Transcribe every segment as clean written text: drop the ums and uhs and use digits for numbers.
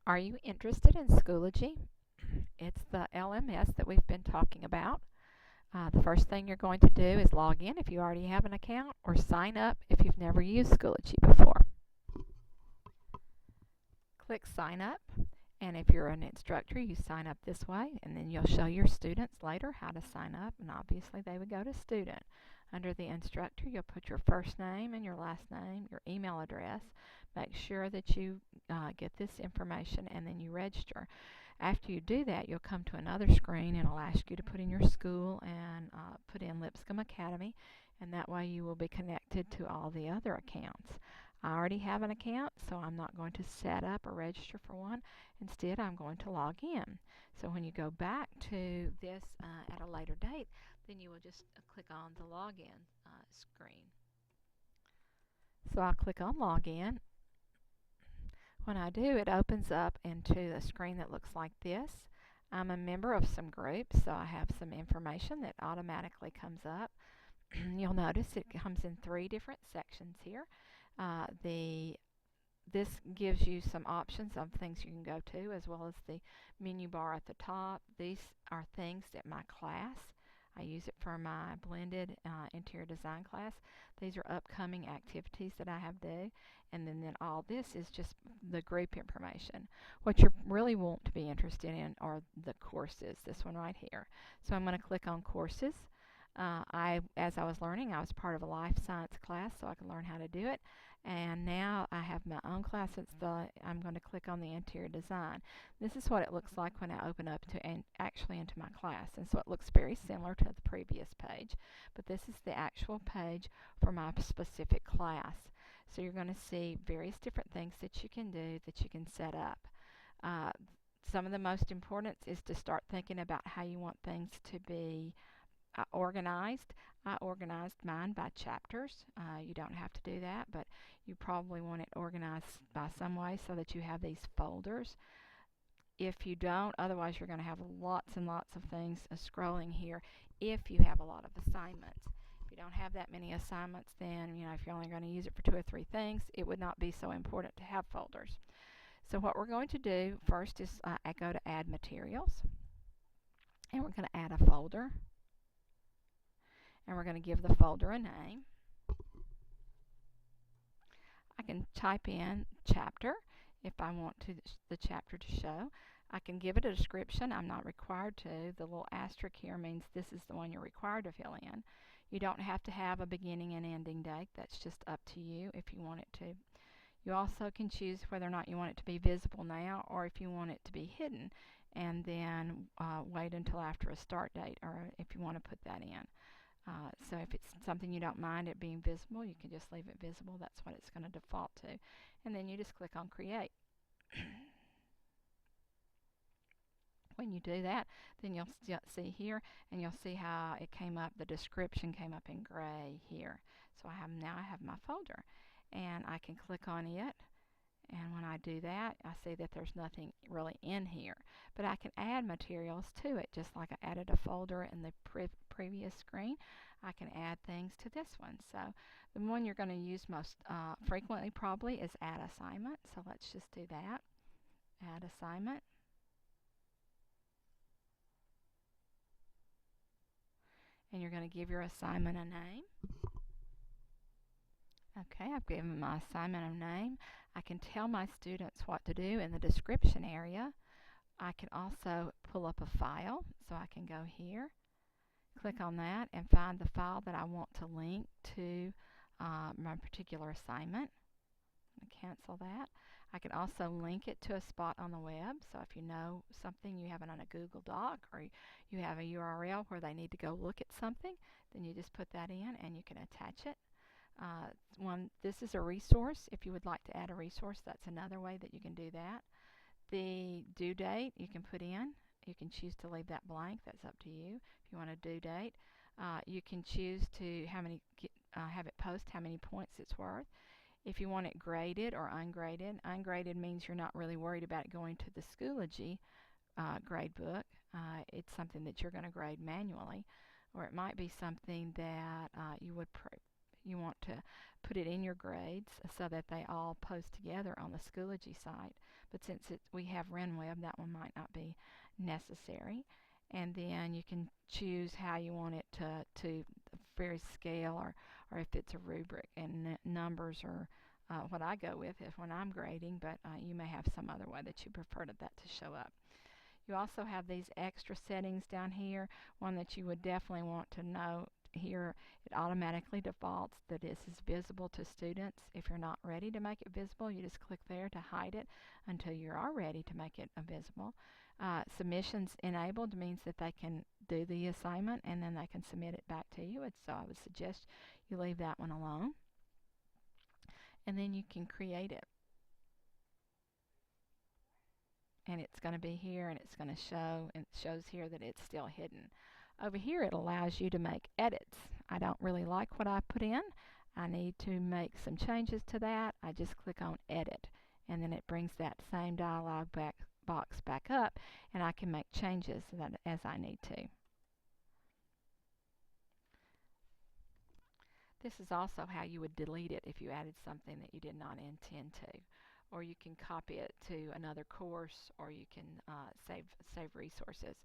Are you interested in Schoology? It's the LMS that we've been talking about. The first thing you're going to do is log in if you already have an account, or sign up if you've never used Schoology before. Click Sign Up, and if you're an instructor, you sign up this way, and then you'll show your students later how to sign up, and obviously they would go to Student. Under the instructor, you'll put your first name and your last name, your email address. Make sure that you get this information, and then you register. After you do that, you'll come to another screen, and it'll ask you to put in your school and put in Lipscomb Academy, and that way you will be connected to all the other accounts. I already have an account, so I'm not going to set up or register for one. Instead, I'm going to log in. So when you go back to this at a later date, then you will just click on the login screen. So I'll click on login. When I do, it opens up into a screen that looks like this. I'm a member of some groups, so I have some information that automatically comes up. You'll notice it comes in 3 different sections here. This gives you some options of things you can go to, as well as the menu bar at the top. These are things that my class, I use it for my blended interior design class. These are upcoming activities that I have due, and then all this is just the group information. What you really want to be interested in are the courses, this one right here. So I'm going to click on courses. As I was learning, I was part of a life science class, so I could learn how to do it. And now I have my own class. I'm going to click on the interior design. This is what it looks like when I open up actually into my class. And so it looks very similar to the previous page, but this is the actual page for my specific class. So you're going to see various different things that you can do, that you can set up. Some of the most important is to start thinking about how you want things to be organized. I organized mine by chapters. You don't have to do that, but you probably want it organized by some way so that you have these folders. If you don't, otherwise you're going to have lots and lots of things scrolling here if you have a lot of assignments. If you don't have that many assignments, then if you're only going to use it for 2 or 3 things, it would not be so important to have folders. So what we're going to do first is I go to Add Materials, and we're going to add a folder. And we're going to give the folder a name. I can type in chapter if I want the chapter to show. I can give it a description. I'm not required to. The little asterisk here means this is the one you're required to fill in. You don't have to have a beginning and ending date. That's just up to you if you want it to. You also can choose whether or not you want it to be visible now, or if you want it to be hidden, and then wait until after a start date, or if you want to put that in. So if it's something you don't mind it being visible, you can just leave it visible. That's what it's going to default to. And then you just click on Create. When you do that, then you'll see here, and you'll see how it came up. The description came up in gray here. So now I have my folder, and I can click on it. And when I do that, I see that there's nothing really in here. But I can add materials to it, just like I added a folder in the previous screen. I can add things to this one. So the one you're going to use most frequently probably is Add Assignment. So let's just do that. Add Assignment. And you're going to give your assignment a name. Okay, I've given my assignment a name. I can tell my students what to do in the description area. I can also pull up a file, so I can go here, click on that, and find the file that I want to link to my particular assignment. I'm going to cancel that. I can also link it to a spot on the web, so if you know something, you have it on a Google Doc, or you have a URL where they need to go look at something, then you just put that in and you can attach it. This is a resource. If you would like to add a resource, that's another way that you can do that. The due date you can put in. You can choose to leave that blank. That's up to you. If you want a due date, you can choose to have it post how many points it's worth. If you want it graded or ungraded, ungraded means you're not really worried about it going to the Schoology grade book. It's something that you're going to grade manually, or it might be something that you would You want to put it in your grades so that they all post together on the Schoology site. But since we have RenWeb, that one might not be necessary. And then you can choose how you want it to very scale, or if it's a rubric, and numbers are what I go with if when I'm grading, but you may have some other way that you prefer that to show up. You also have these extra settings down here. One that you would definitely want to know here, it automatically defaults that this is visible to students. If you're not ready to make it visible, you just click there to hide it until you are ready to make it visible. Submissions enabled means that they can do the assignment and then they can submit it back to you. And so I would suggest you leave that one alone. And then you can create it. And it's going to be here, and it's going to show, and it shows here that it's still hidden. Over here it allows you to make edits. I don't really like what I put in. I need to make some changes to that. I just click on edit, and then it brings that same dialog box back up, and I can make changes as I need to. This is also how you would delete it if you added something that you did not intend to. Or you can copy it to another course, or you can save resources.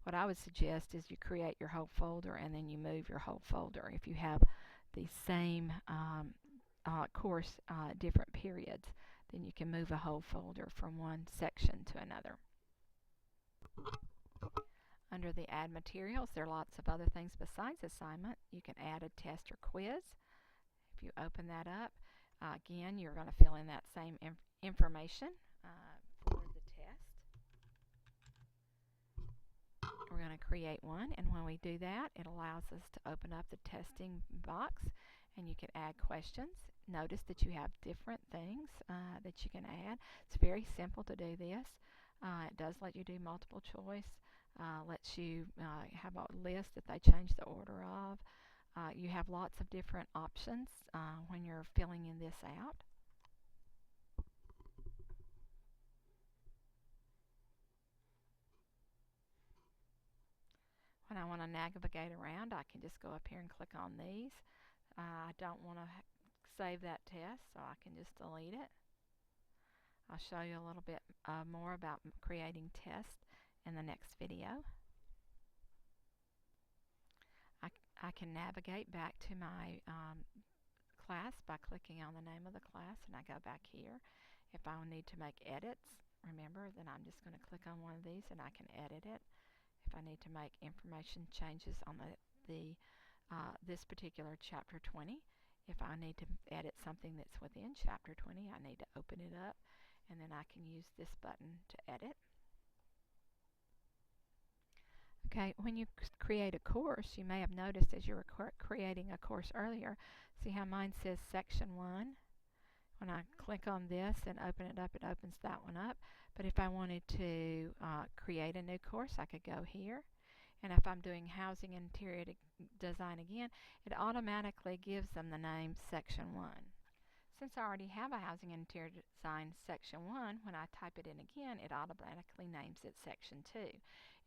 What I would suggest is you create your whole folder and then you move your whole folder. If you have the same course, different periods, then you can move a whole folder from one section to another. Under the Add Materials, there are lots of other things besides assignment. You can add a test or quiz. If you open that up, again, you're going to fill in that same information for the test. We're going to create one, and when we do that, it allows us to open up the testing box, and you can add questions. Notice that you have different things that you can add. It's very simple to do this. It does let you do multiple choice. Lets you have a list that they change the order of. You have lots of different options when you're filling in this out. When I want to navigate around, I can just go up here and click on these. I don't want to save that test, so I can just delete it. I'll show you a little bit more about creating tests in the next video. I can navigate back to my class by clicking on the name of the class, and I go back here. If I need to make edits, remember, then I'm just going to click on one of these and I can edit it. If I need to make information changes on this particular chapter 20, if I need to edit something that's within chapter 20, I need to open it up, and then I can use this button to edit. Okay, when you create a course, you may have noticed as you were creating a course earlier, see how mine says Section 1? When I click on this and open it up, it opens that one up. But if I wanted to create a new course, I could go here. And if I'm doing Housing and Interior Design again, it automatically gives them the name Section 1. Since I already have a Housing and Interior Design Section 1, when I type it in again, it automatically names it Section 2.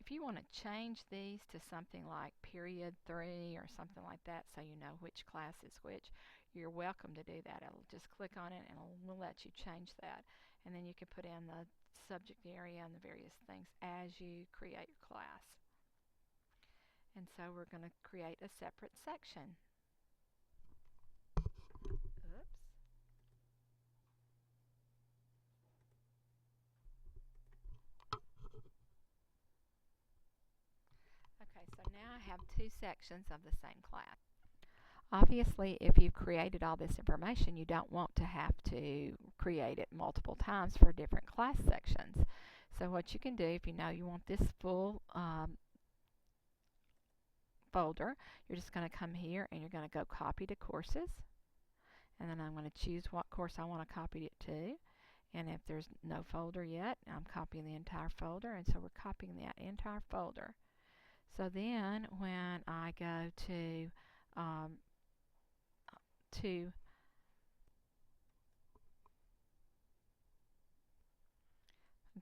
If you want to change these to something like Period 3 or something like that, so you know which class is which, you're welcome to do that. It'll just click on it and it'll let you change that. And then you can put in the subject area and the various things as you create your class. And so we're going to create a separate section. Oops. Okay, so now I have two sections of the same class. Obviously, if you've created all this information, you don't want to have to create it multiple times for different class sections. So what you can do, if you know you want this full folder, you're just going to come here and you're going to go copy to courses. And then I'm going to choose what course I want to copy it to. And if there's no folder yet, I'm copying the entire folder. And so we're copying that entire folder. So then when I go to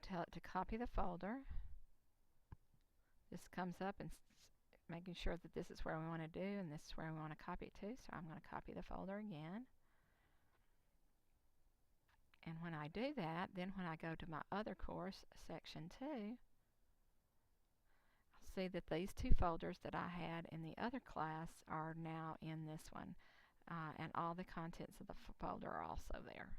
tell it to copy the folder, this comes up and making sure that this is where we want to do and this is where we want to copy it to. So I'm going to copy the folder again. And when I do that, then when I go to my other course, section 2, I'll see that these two folders that I had in the other class are now in this one. And all the contents of the folder are also there.